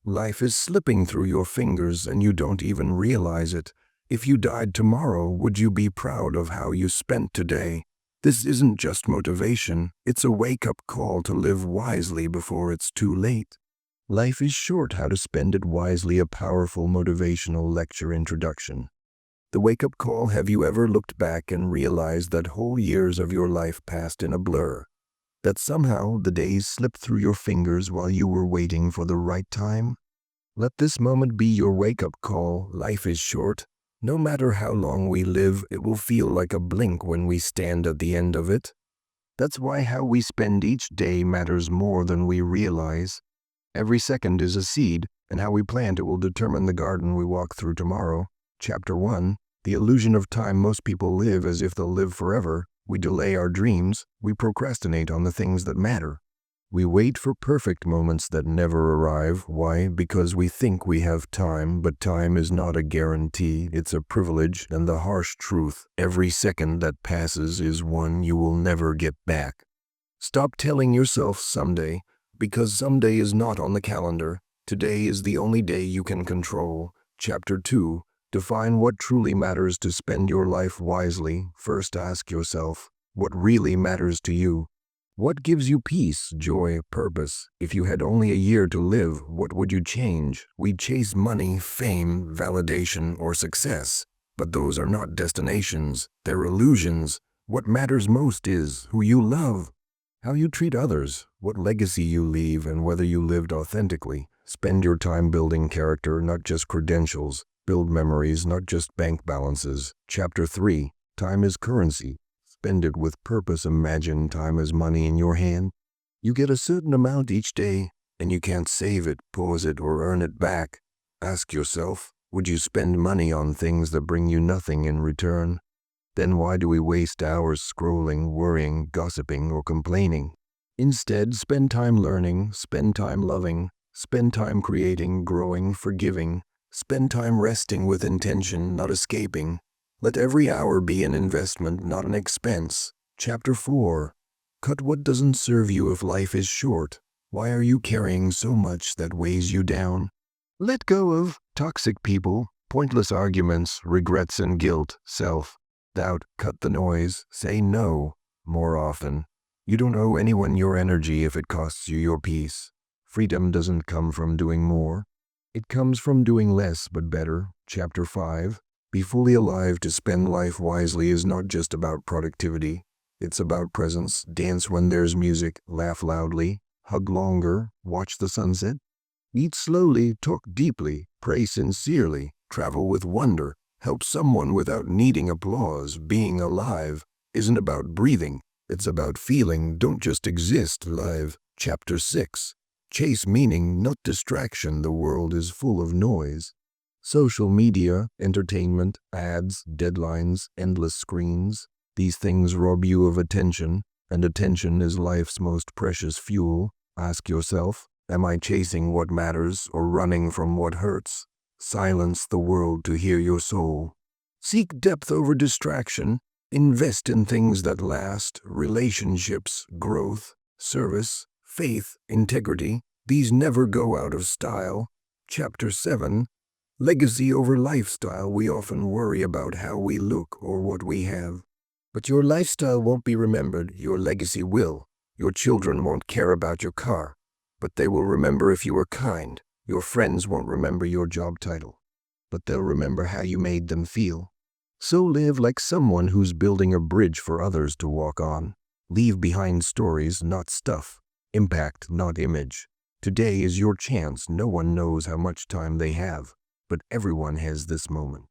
Life is slipping through your fingers and you don't even realize it. If you died tomorrow, would you be proud of how you spent today? This isn't just motivation, it's a wake-up call to live wisely before it's too late. Life is short. How to spend it wisely, a powerful motivational lecture introduction. The wake-up call. Have you ever looked back and realized that whole years of your life passed in a blur? That somehow the days slipped through your fingers while you were waiting for the right time? Let this moment be your wake-up call. Life is short. No matter how long we live, it will feel like a blink when we stand at the end of it. That's why how we spend each day matters more than we realize. Every second is a seed, and how we plant it will determine the garden we walk through tomorrow. Chapter 1. The illusion of time. Most people live as if they'll live forever. We delay our dreams. We procrastinate on the things that matter. We wait for perfect moments that never arrive. Why? Because we think we have time, but time is not a guarantee. It's a privilege, and the harsh truth, every second that passes is one you will never get back. Stop telling yourself someday, because someday is not on the calendar. Today is the only day you can control. Chapter 2. Define what truly matters. To spend your life wisely, first ask yourself, what really matters to you? What gives you peace, joy, purpose? If you had only a year to live, what would you change? We chase money, fame, validation, or success. But those are not destinations, they're illusions. What matters most is who you love, how you treat others, what legacy you leave, and whether you lived authentically. Spend your time building character, not just credentials. Build memories, not just bank balances. Chapter 3. Time is currency. Spend it with purpose. Imagine time as money in your hand. You get a certain amount each day, and you can't save it, pause it, or earn it back. Ask yourself, would you spend money on things that bring you nothing in return? Then why do we waste hours scrolling, worrying, gossiping, or complaining? Instead, spend time learning, spend time loving, spend time creating, growing, forgiving. Spend time resting with intention, not escaping. Let every hour be an investment, not an expense. Chapter 4. Cut what doesn't serve you. If life is short, why are you carrying so much that weighs you down? Let go of toxic people, pointless arguments, regrets and guilt, self-doubt. Cut the noise. Say no more often. You don't owe anyone your energy if it costs you your peace. Freedom doesn't come from doing more. It comes from doing less but better. Chapter 5. Be fully alive. To spend life wisely is not just about productivity. It's about presence. Dance when there's music. Laugh loudly. Hug longer. Watch the sunset. Eat slowly. Talk deeply. Pray sincerely. Travel with wonder. Help someone without needing applause. Being alive isn't about breathing. It's about feeling. Don't just exist. Live. Chapter 6. Chase meaning, not distraction. The world is full of noise. Social media, entertainment, ads, deadlines, endless screens. These things rob you of attention, and attention is life's most precious fuel. Ask yourself, am I chasing what matters or running from what hurts? Silence the world to hear your soul. Seek depth over distraction. Invest in things that last, relationships, growth, service, faith, integrity. These never go out of style. Chapter 7. Legacy over lifestyle. We often worry about how we look or what we have. But your lifestyle won't be remembered. Your legacy will. Your children won't care about your car, but they will remember if you were kind. Your friends won't remember your job title, but they'll remember how you made them feel. So live like someone who's building a bridge for others to walk on. Leave behind stories, not stuff. Impact, not image. Today is your chance. No one knows how much time they have, but everyone has this moment.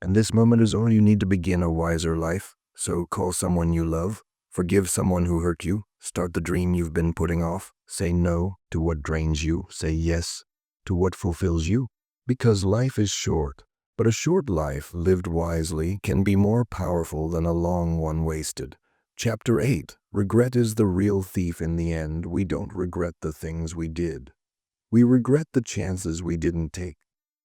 And this moment is all you need to begin a wiser life. So call someone you love. Forgive someone who hurt you. Start the dream you've been putting off. Say no to what drains you. Say yes to what fulfills you. Because life is short, but a short life lived wisely can be more powerful than a long one wasted. Chapter 8. Regret is the real thief in the end. We don't regret the things we did. We regret the chances we didn't take,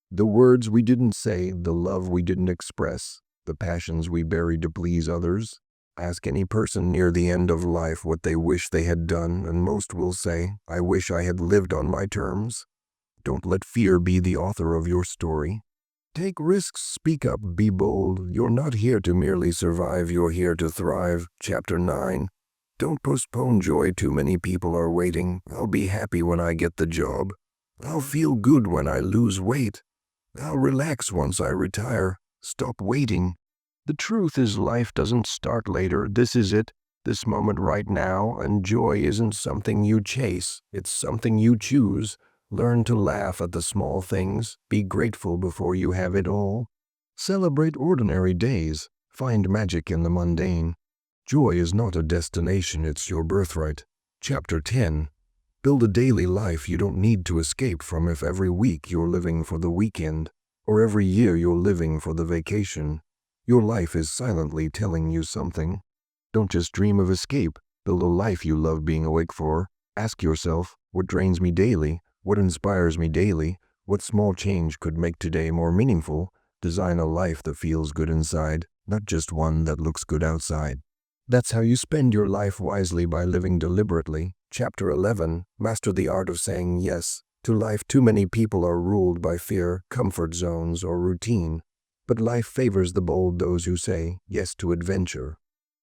the words we didn't say, the love we didn't express, the passions we buried to please others. Ask any person near the end of life what they wish they had done, and most will say, I wish I had lived on my terms. Don't let fear be the author of your story. Take risks, speak up, be bold. You're not here to merely survive, you're here to thrive. Chapter 9. Don't postpone joy, too many people are waiting. I'll be happy when I get the job. I'll feel good when I lose weight. I'll relax once I retire. Stop waiting. The truth is, life doesn't start later. This is it, this moment right now, and joy isn't something you chase. It's something you choose. Learn to laugh at the small things. Be grateful before you have it all. Celebrate ordinary days. Find magic in the mundane. Joy is not a destination, it's your birthright. Chapter 10. Build a daily life you don't need to escape from. If every week you're living for the weekend, or every year you're living for the vacation, your life is silently telling you something. Don't just dream of escape. Build a life you love being awake for. Ask yourself, what drains me daily? What inspires me daily? What small change could make today more meaningful? Design a life that feels good inside, not just one that looks good outside. That's how you spend your life wisely, by living deliberately. Chapter 11. Master the art of saying yes to life. Too many people are ruled by fear, comfort zones, or routine. But life favors the bold, those who say yes to adventure.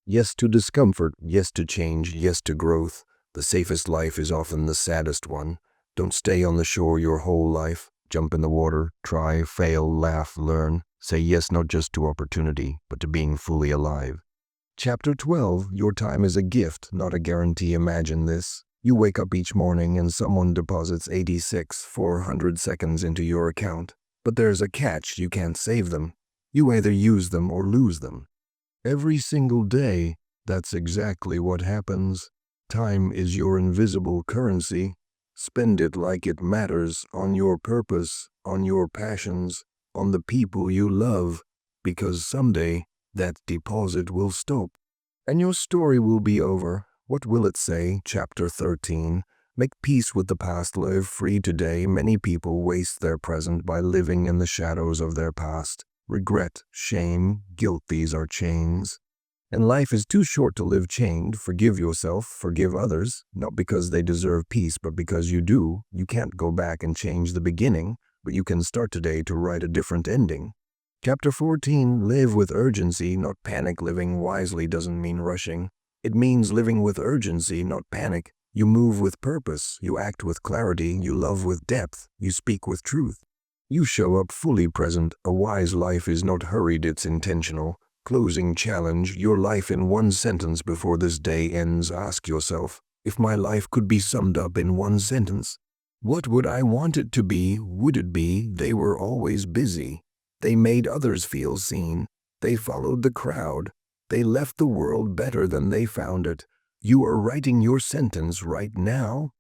Yes to discomfort, yes to change, yes to growth. The safest life is often the saddest one. Don't stay on the shore your whole life. Jump in the water, try, fail, laugh, learn. Say yes not just to opportunity, but to being fully alive. Chapter 12. Your time is a gift, not a guarantee. Imagine this. You wake up each morning and someone deposits 400 seconds into your account. But there's a catch, you can't save them. You either use them or lose them. Every single day, that's exactly what happens. Time is your invisible currency. Spend it like it matters, on your purpose, on your passions, on the people you love, because someday that deposit will stop, and your story will be over. What will it say? Chapter 13. Make peace with the past, live free today. Many people waste their present by living in the shadows of their past. Regret, shame, guilt, these are chains. And life is too short to live chained. Forgive yourself, forgive others, not because they deserve peace, but because you do. You can't go back and change the beginning, but you can start today to write a different ending. Chapter 14. Live with urgency, not panic. Living wisely doesn't mean rushing. It means living with urgency, not panic. You move with purpose, you act with clarity, you love with depth, you speak with truth. You show up fully present. A wise life is not hurried, it's intentional. Closing challenge, your life in one sentence before this day ends. Ask yourself, if my life could be summed up in one sentence, what would I want it to be? Would it be, they were always busy. They made others feel seen. They followed the crowd. They left the world better than they found it. You are writing your sentence right now.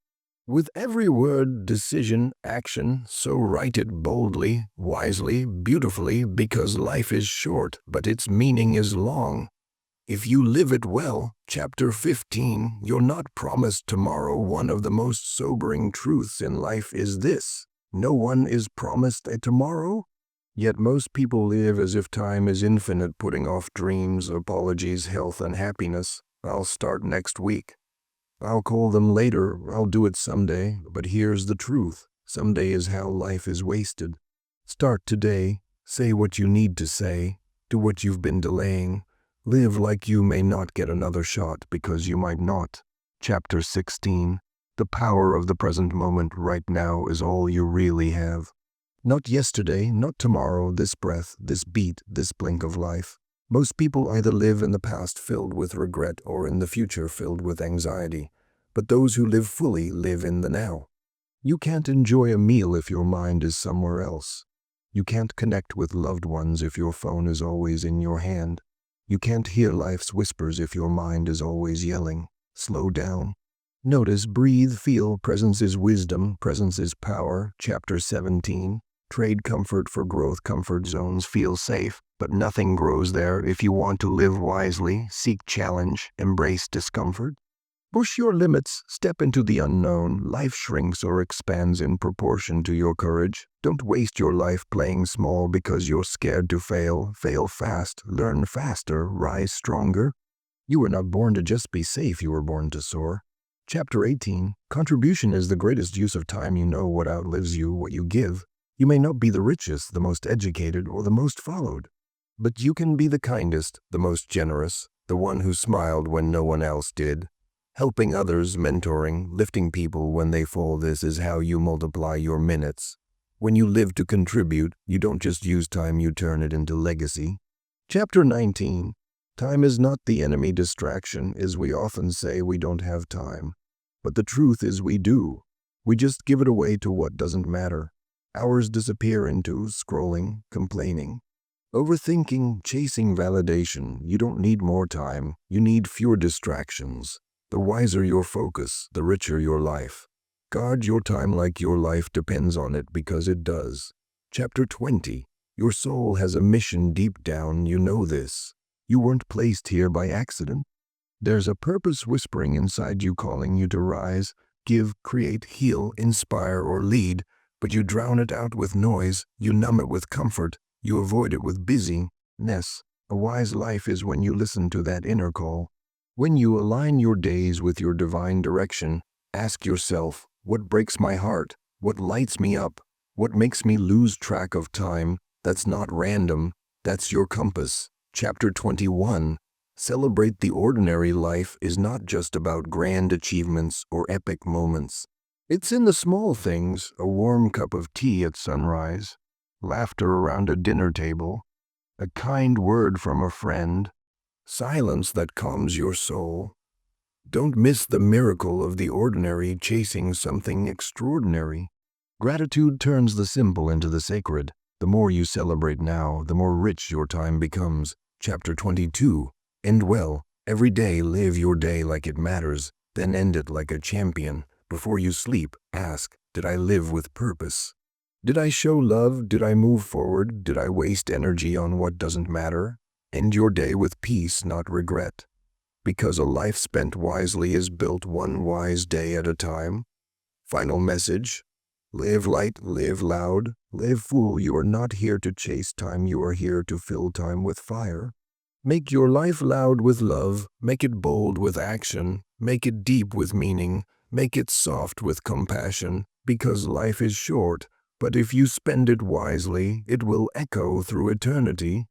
With every word, decision, action, so write it boldly, wisely, beautifully, because life is short, but its meaning is long. If you live it well. Chapter 15. You're not promised tomorrow. One of the most sobering truths in life is this: no one is promised a tomorrow. Yet most people live as if time is infinite, putting off dreams, apologies, health, and happiness. I'll start next week. I'll call them later, I'll do it someday. But here's the truth. Someday is how life is wasted. Start today. Say what you need to say. Do what you've been delaying. Live like you may not get another shot, because you might not. Chapter 16. The power of the present moment. Right now is all you really have. Not yesterday, not tomorrow, this breath, this beat, this blink of life. Most people either live in the past filled with regret or in the future filled with anxiety. But those who live fully live in the now. You can't enjoy a meal if your mind is somewhere else. You can't connect with loved ones if your phone is always in your hand. You can't hear life's whispers if your mind is always yelling. Slow down. Notice, breathe, feel. Presence is wisdom. Presence is power. Chapter 17. Trade comfort for growth. Comfort zones feel safe, but nothing grows there. If you want to live wisely, seek challenge, embrace discomfort. Push your limits, step into the unknown. Life shrinks or expands in proportion to your courage. Don't waste your life playing small because you're scared to fail. Fail fast, learn faster, rise stronger. You were not born to just be safe, you were born to soar. Chapter 18. Contribution is the greatest use of time. You know what outlives you, what you give. You may not be the richest, the most educated, or the most followed, but you can be the kindest, the most generous, the one who smiled when no one else did. Helping others, mentoring, lifting people when they fall, this is how you multiply your minutes. When you live to contribute, you don't just use time, you turn it into legacy. Chapter 19. Time is not the enemy. Distraction is we often say we don't have time. But the truth is we do. We just give it away to what doesn't matter. Hours disappear into scrolling, complaining, overthinking, chasing validation. You don't need more time. You need fewer distractions. The wiser your focus, the richer your life. Guard your time like your life depends on it, because it does. Chapter 20. Your soul has a mission deep down. You know this. You weren't placed here by accident. There's a purpose whispering inside you, calling you to rise, give, create, heal, inspire, or lead, but you drown it out with noise, you numb it with comfort, you avoid it with busyness. A wise life is when you listen to that inner call. When you align your days with your divine direction, ask yourself, what breaks my heart? What lights me up? What makes me lose track of time? That's not random, that's your compass. Chapter 21. Celebrate the ordinary. Life is not just about grand achievements or epic moments. It's in the small things: a warm cup of tea at sunrise, laughter around a dinner table, a kind word from a friend, silence that calms your soul. Don't miss the miracle of the ordinary, chasing something extraordinary. Gratitude turns the simple into the sacred. The more you celebrate now, the more rich your time becomes. Chapter 22. End well. Every day, live your day like it matters, then end it like a champion. Before you sleep, ask, did I live with purpose? Did I show love? Did I move forward? Did I waste energy on what doesn't matter? End your day with peace, not regret. Because a life spent wisely is built one wise day at a time. Final message. Live light, live loud, live full. You are not here to chase time, you are here to fill time with fire. Make your life loud with love, make it bold with action, make it deep with meaning, make it soft with compassion, because life is short, but if you spend it wisely, it will echo through eternity.